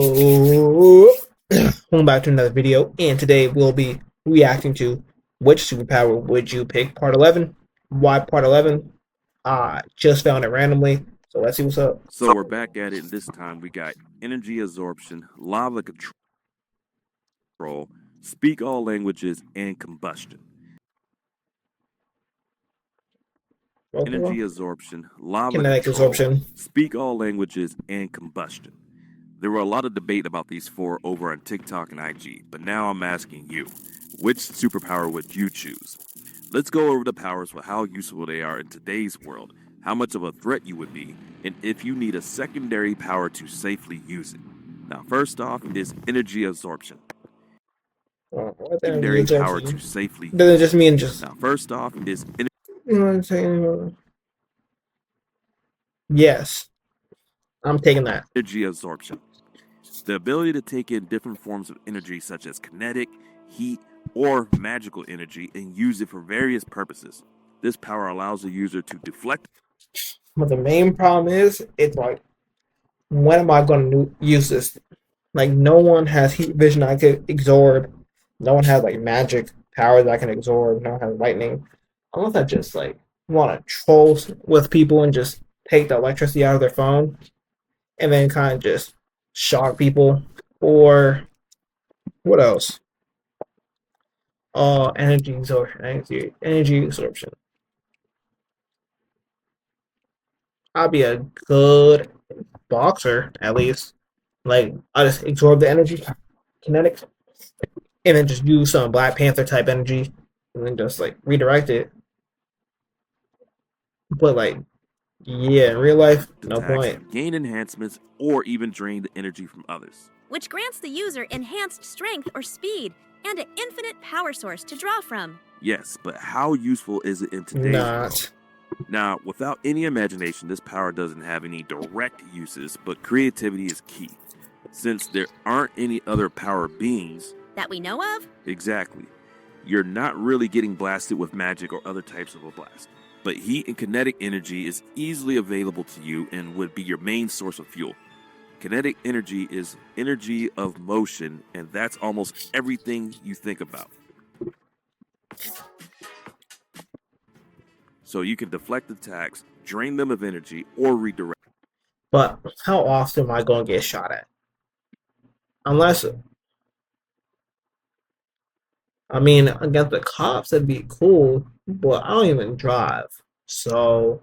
Oh, welcome back to another video, and today we'll be reacting to which superpower would you pick? Part 11. Why part 11? I just found it randomly, so let's see what's up. So we're back at it, and this time we got energy absorption, lava control, speak all languages, and combustion. Energy absorption, lava Kinetic control, absorption. speak all languages, and combustion. There were a lot of debate about these four over on TikTok and IG, but now I'm asking you, which superpower would you choose? Let's go over the powers for how useful they are in today's world, how much of a threat you would be, and if you need a secondary power to safely use it. Now, first off is energy absorption. What the energy Secondary power absorption? to safely Does it use just it. mean just? Now, first off is You know what I'm saying? Yes, I'm taking that. energy absorption. The ability to take in different forms of energy such as kinetic, heat, or magical energy and use it for various purposes. This power allows the user to deflect. But the main problem is, it's like, when am I going to use this? Like, no one has heat vision I could absorb. No one has like magic powers I can absorb. No one has lightning. Unless I just like want to troll with people and just take the electricity out of their phone and then kind of just shock people. Or what else? Energy absorption. Energy absorption. I'll be a good boxer at least. Like I just absorb the energy, kinetics, and then just use some Black Panther type energy, and then just like redirect it. But like, yeah, in real life, no Attacks, point. gain enhancements, or even drain the energy from others. Which grants the user enhanced strength or speed and an infinite power source to draw from. Yes, but how useful is it in today's Not. world? Now, without any imagination, this power doesn't have any direct uses, but creativity is key. Since there aren't any other power beings, That we know of? exactly, you're not really getting blasted with magic or other types of a blast. But heat and kinetic energy is easily available to you and would be your main source of fuel. Kinetic energy is energy of motion, and that's almost everything you think about. So you can deflect attacks, drain them of energy, or redirect. But how often am I going to get shot at? Unless, I mean, against the cops, that'd be cool, but I don't even drive. So,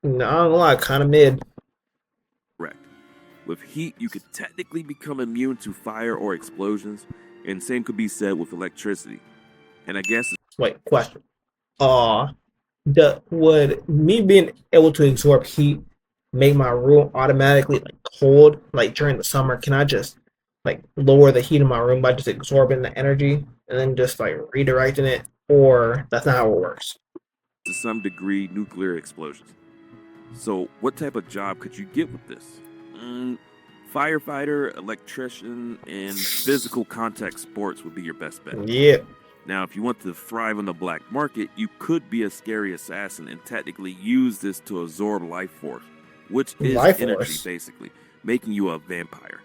no, I don't know, I kind of mid. Correct. With heat, you could technically become immune to fire or explosions, and same could be said with electricity. And I guess Wait, question. Uh, would me being able to absorb heat make my room automatically like cold? Like during the summer, can I just like lower the heat in my room by just absorbing the energy and then just like redirecting it? Or that's not how it works. to some degree nuclear explosions. So, what type of job could you get with this? Firefighter, electrician, and physical contact sports would be your best bet. Yeah. Now, if you want to thrive on the black market, you could be a scary assassin and technically use this to absorb life force, which is Life energy force. basically, making you a vampire.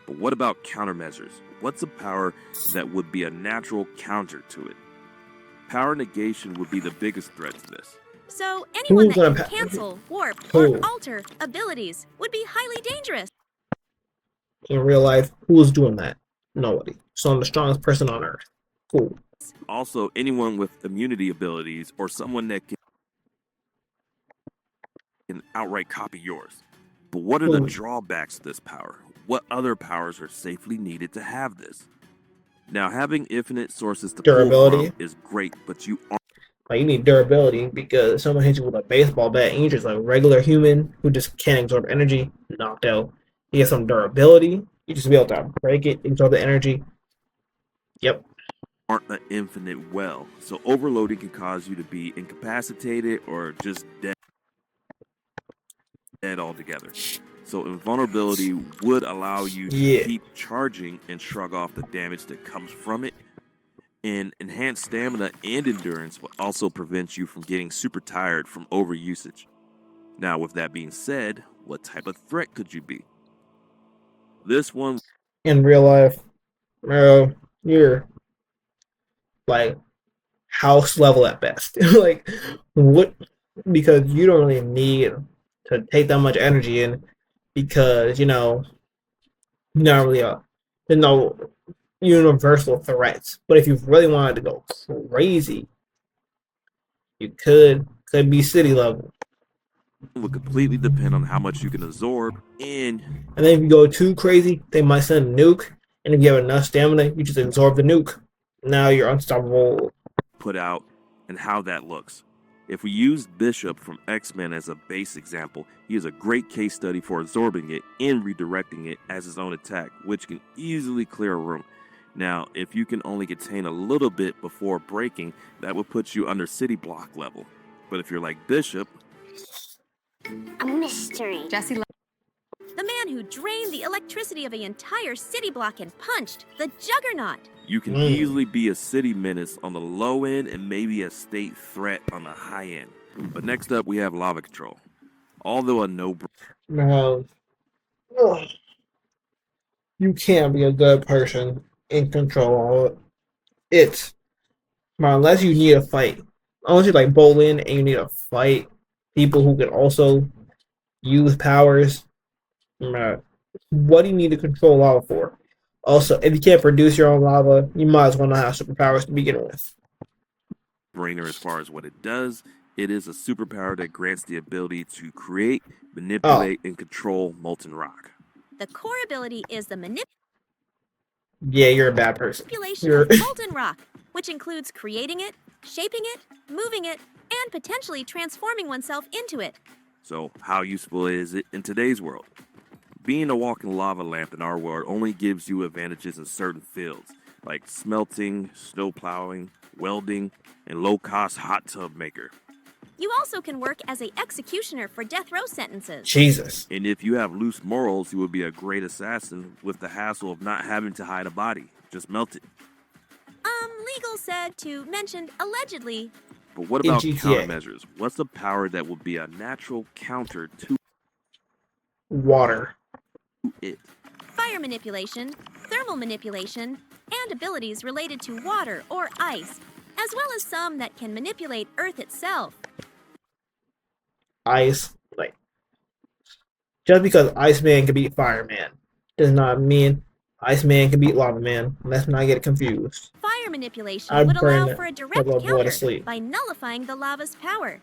But what about countermeasures? What's a power that would be a natural counter to it? Power negation would be the biggest threat to this. So anyone Who's that gonna can cancel, warp, Who? or alter abilities would be highly dangerous. In real life, who's doing that? Nobody. So I'm the strongest person on earth. Cool. Also, anyone with immunity abilities or someone that can outright copy yours. But what are the Cool. drawbacks to this power? What other powers are safely needed to have this? Now, having infinite sources to pull Durability. from is great, but you aren't Like you need durability because someone hits you with a baseball bat and you're just like a regular human who just can't absorb energy, knocked out. You get some durability, you just be able to break it, absorb the energy. Yep. an infinite well, so overloading can cause you to be incapacitated or just dead altogether. So invulnerability would allow you to keep charging and shrug off the damage that comes from it. And enhanced stamina and endurance will also prevent you from getting super tired from overusage. Now, with that being said, what type of threat could you be? This one In real life, bro, you're like house level at best. Like what? Because you don't really need to take that much energy in because not really there's no universal threats. But if you really wanted to go crazy, you could be city level. would completely depend on how much you can absorb and And then if you go too crazy, they might send a nuke. And if you have enough stamina, you just absorb the nuke. Now you're unstoppable. put out and how that looks. If we use Bishop from X-Men as a base example, he is a great case study for absorbing it and redirecting it as his own attack, which can easily clear a room. Now, if you can only contain a little bit before breaking, that would put you under city block level. But if you're like Bishop, A mystery. Jesse, The man who drained the electricity of an entire city block and punched the Juggernaut. you can easily be a city menace on the low end and maybe a state threat on the high end. But next up, we have lava control. Although a no-brainer, Now, you can't be a good person and control of it. Now, unless you need a fight. Unless you like bowling and you need to fight people who can also use powers. What do you need to control lava for? Also, if you can't produce your own lava, you might as well not have superpowers to begin with. as far as what it does, it is a superpower that grants the ability to create, manipulate, and control molten rock. The core ability is the Yeah, you're a bad person. manipulation You're of molten rock, which includes creating it, shaping it, moving it, and potentially transforming oneself into it. So, how useful is it in today's world? Being a walking lava lamp in our world only gives you advantages in certain fields, like smelting, snow plowing, welding, and low-cost hot tub maker. You also can work as a executioner for death row sentences. Jesus. And if you have loose morals, you would be a great assassin with the hassle of not having to hide a body. Just melt it. Legal said to mention allegedly. But what In about GTA. countermeasures? What's a power that would be a natural counter to Water. it? Fire manipulation, thermal manipulation, and abilities related to water or ice, as well as some that can manipulate Earth itself. Ice. Like, just because Iceman can beat Fireman does not mean Iceman can beat Lava Man. Let's not get it confused. Fire manipulation I'd would burn allow it for a till direct the boy to counter sleep. by nullifying the lava's power.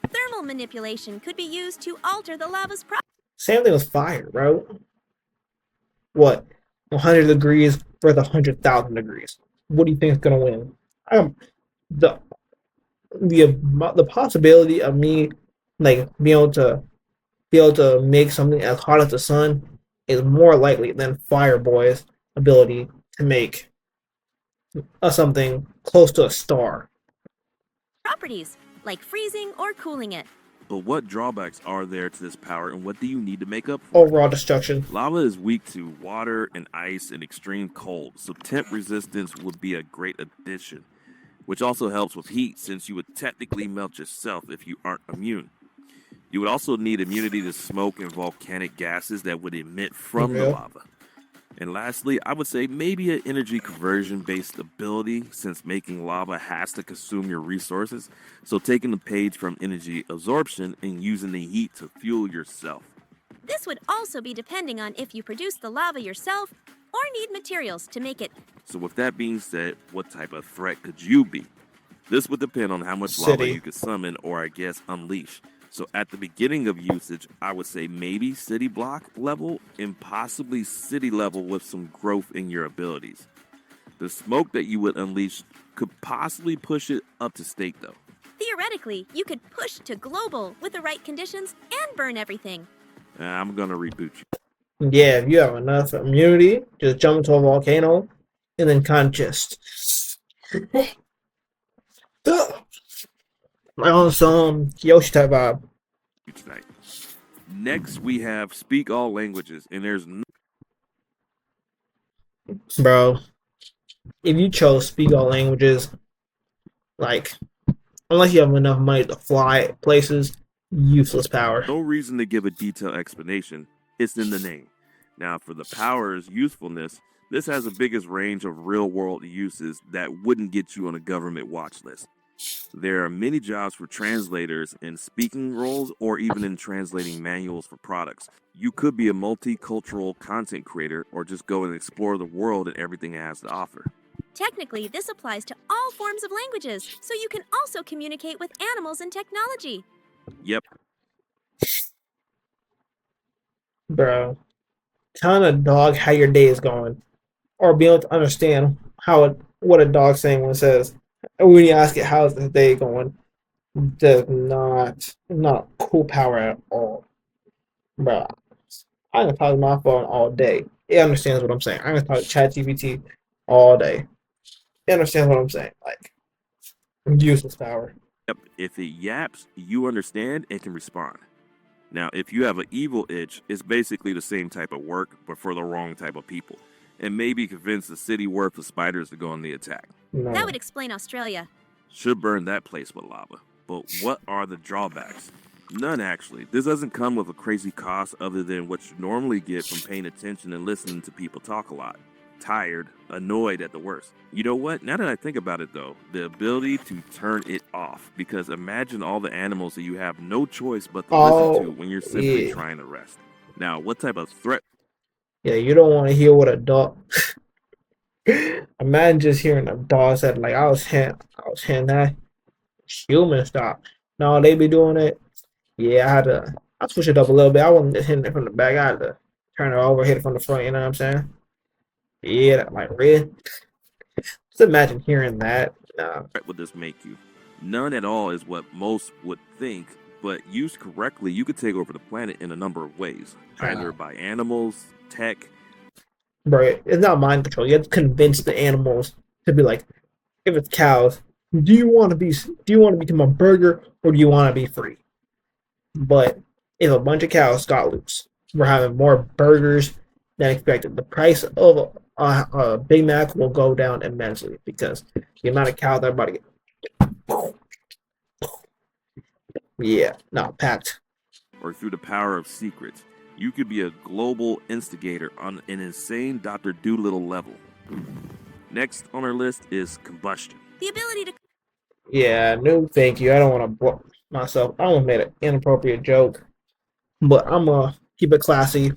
Thermal manipulation could be used to alter the lava's properties. Same thing with fire, bro. What? 100 degrees versus 100,000 degrees. What do you think is gonna win? The the possibility of me like be able to make something as hot as the sun is more likely than Fireboy's ability to make something close to a star. Like freezing or cooling it. But what drawbacks are there to this power, and what do you need to make up for it? Overall destruction. Lava is weak to water and ice and extreme cold, so temp resistance would be a great addition, which also helps with heat since you would technically melt yourself if you aren't immune. You would also need immunity to smoke and volcanic gases that would emit from the Yeah. lava. And lastly, I would say maybe an energy conversion based ability since making lava has to consume your resources. So taking the page from energy absorption and using the heat to fuel yourself. This would also be depending on if you produce the lava yourself or need materials to make it. So with that being said, what type of threat could you be? This would depend on how much lava City. you could summon or I guess unleash. So at the beginning of usage, I would say maybe city block level and possibly city level with some growth in your abilities. The smoke that you would unleash could possibly push it up to state though. Theoretically, you could push to global with the right conditions and burn everything. I'm gonna reboot you. Yeah, if you have enough immunity, just jump into a volcano and then kind of just on some Yoshi type vibe. Tonight. Next, we have speak all languages, and there's no Bro, if you chose speak all languages, like, unless you have enough money to fly places, Useless power. No reason to give a detailed explanation, it's in the name. Now, for the power's usefulness, this has the biggest range of real world uses that wouldn't get you on a government watch list. There are many jobs for translators in speaking roles or even in translating manuals for products. You could be a multicultural content creator or just go and explore the world and everything it has to offer. Technically, this applies to all forms of languages, so you can also communicate with animals and technology. Yep, Bro, telling a dog how your day is going, or being able to understand what a dog's saying when it says, when you ask it how's the day going, does not cool power at all. Bro, I can talk to my phone all day. It understands what I'm saying. I can talk to ChatGPT all day. It understands what I'm saying. Like, useless power. yep. If it yaps, you understand and can respond. Now, if you have an evil itch, it's basically the same type of work, but for the wrong type of people. And maybe convince the city worth of spiders to go on the attack. No. That would explain Australia. Should burn that place with lava. But what are the drawbacks? None, actually. This doesn't come with a crazy cost other than what you normally get from paying attention and listening to people talk a lot. Tired, annoyed at the worst. You know what? Now that I think about it though, the ability to turn it off. Because imagine all the animals that you have no choice but to listen to when you're simply yeah. trying to rest. Now, what type of threat? Yeah, you don't want to hear what a dog. Imagine just hearing a dog said like I was hearing that human stop. No, they be doing it. Yeah, I switch it up a little bit. I wasn't just hitting it from the back. I had to turn it over, hit it from the front. You know what I'm saying? Yeah, that like red. Just imagine hearing that. Nah, Threat would this make you? None at all is what most would think, but used correctly, you could take over the planet in a number of ways, either by animals, tech. bro, it's not mind control. You have to convince the animals to be like, if it's cows, do you want to become a burger or do you want to be free? But if a bunch of cows got loose, we're having more burgers than expected. The price of a Big Mac will go down immensely because the amount of cows that are about to get. Yeah, no, packed. Or through the power of secrets. You could be a global instigator on an insane Dr. Doolittle level. Next on our list is combustion. The ability to Yeah, no, thank you. I don't want to blow myself. I almost made an inappropriate joke, but I'm gonna keep it classy.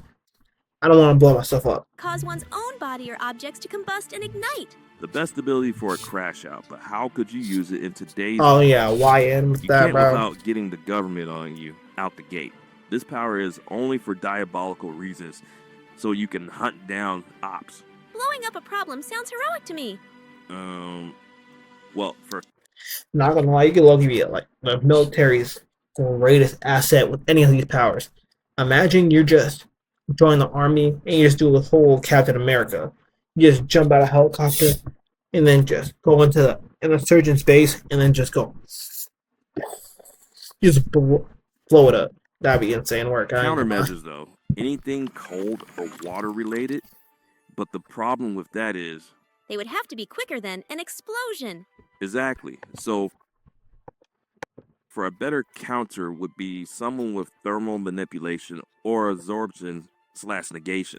I don't want to blow myself up. cause one's own body or objects to combust and ignite. The best ability for a crash out, but how could you use it in today's Oh world? yeah, YN with You that, can't bro. without getting the government on you out the gate. This power is only for diabolical reasons, so you can hunt down ops. Blowing up a problem sounds heroic to me. Well, for Not gonna lie, you can look be like the military's greatest asset with any of these powers. Imagine you just join the army and you just do the whole Captain America. You just jump out of a helicopter and then just go into the insurgent base and then just go. You just blow it up. That'd be insane work. I ain't gonna lie. countermeasures, though, anything cold or water related. But the problem with that is They would have to be quicker than an explosion. exactly. So, for a better counter would be someone with thermal manipulation or absorption/negation.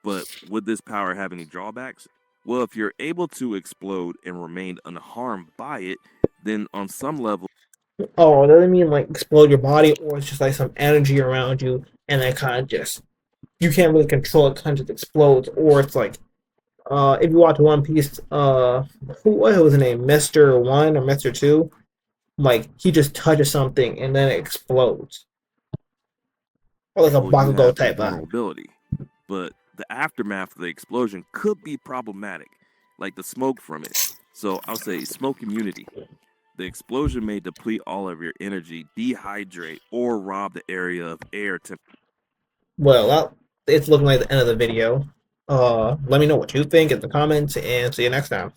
But would this power have any drawbacks? Well, if you're able to explode and remain unharmed by it, then on some level, Oh, does it mean like explode your body, or it's just like some energy around you, and then kind of just you can't really control it, kind of just explodes, or it's like if you watch One Piece, what was his name, Mister One or Mister Two, like he just touches something and then it explodes, or like a well, you Bakugo have type. vulnerability. But the aftermath of the explosion could be problematic, like the smoke from it. So I'll say smoke immunity. The explosion may deplete all of your energy, dehydrate, or rob the area of air to. Well, it's looking like the end of the video. Let me know what you think in the comments, and see you next time.